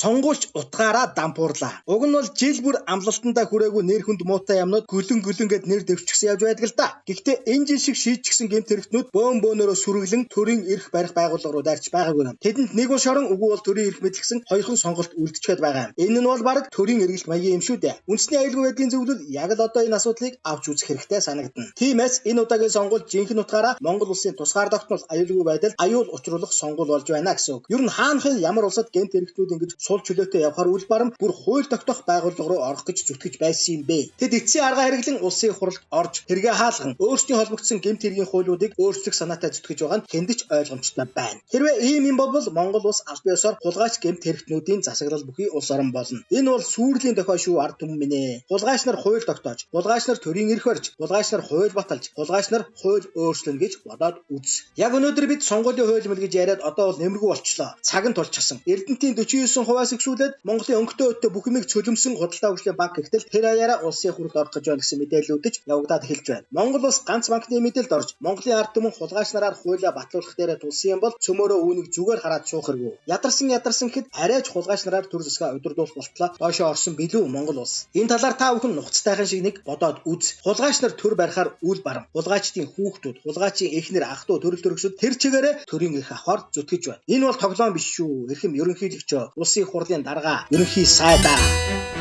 Сонгуульч утгаараа дампуурлаа. Уг нь бол жил бүр амлалтандаа хүрээгүй нэр хүнд муутай юмнууд гүлэн гэд нэр дэвшчихсэн явж байдаг л да. Гэхдээ энэ жил шиг шийдчихсэн гэмт хэрэгтнүүд бөөнөөрөө сүргэлэн төрийн эрх барих байгууллага руу дайрч байгаагүй юм. Тэдэнд нэг бол шорон, үгүй бол төрийн эрх мэдлэгсэн хоёрхан сонголт үлдчихэд байгаа юм. Энэ нь бол бараг төрийн эргэлт маягийн юм шүү дээ. Үндэсний аюулгүй байдлын зөвлөл яг л одоо энэ асуудлыг авч үзэх хэрэгтэй санагдана. Тиймээс энэ удаагийн сонгуульд жинхэнэ утгаараа Монгол улсын тусгаар тогтмол аюулгүй байдал аюул учруулах сонгуул болж байна гэсэн үг. Ер нь хаанхын ямар улсад гэмт хэрэгтнүүд ингэж сул чөлөөтэй явахаар үл барам бүр хууль тогтоох байгууллага руу орох гэж зүтгэж байсан юм бэ. Тэд эцсийн арга хэрэглэн улсын хурлд орж хэрэгээ хаалган өөрсдийн холбогдсон гэмт хэргийн хуулиудыг өөрчлөх санаатай зүтгэж байгаа нь хэндэж ойлгомжтой байна. Хэрвээ ийм юм бол Монгол улс аль биесээр хулгайч гэмт хэрэгтнүүдийн засаглал бүхий улс орн болно. Энэ бол сүрлийн дохио шүү ард түмэн минь ээ. Хулгайч нар хууль тогтоож, хулгайч нар төрийн эрх барьж, хулгайч нар хууль баталж, хулгайч нар хууль өөрчлөнө гэж бодоод үз. Яг өнөөдөр бид сонгуулийн хууль мэл гэж яриад одоо бол нэмэргүй болчихлоо. Цаг нь тулчихсан. Эрдэнтийн 49%-аас ихсүүлээд Монголын өнгөтэй өтөө бүх юмыг цөлмсөн худалдаа хөгжлийн банк гэтэл тэр аяараа улсын хурлд орох гэж байна гэсэн мэдээллүүдэж явагдаад эхэлж байна. Монгол улс ганц банкны мэдээлэлд орж Монголын ард түмэн хулгайч нараар хуулиа батлуулах дээрээ тулсан юм бол цөмөөрөө үүнийг зүгээр хараад суух хэрэггүй. Ядарсан гэхэд арайч хулгайч нараар төр засгаа удирдуулах болтлоо доошоо орсон билүү Монгол улс. Энэ талаар та бүхэн нухацтайхан шиг нэг бодоод үз. Хулгайч нар төр барихаар үл барам. Хулгайчдын хүүхдүүд, хулгайчийн эхнэр, ах トゥ төрөл төрөсөд тэр чигээрээ төрийн эрх авахар зүтгэж байна. Энэ бол тоглоом биш шүү. Эрхэм ерөнхийлөгчөө, улсын хурлын дарга, ерөнхий сайдаа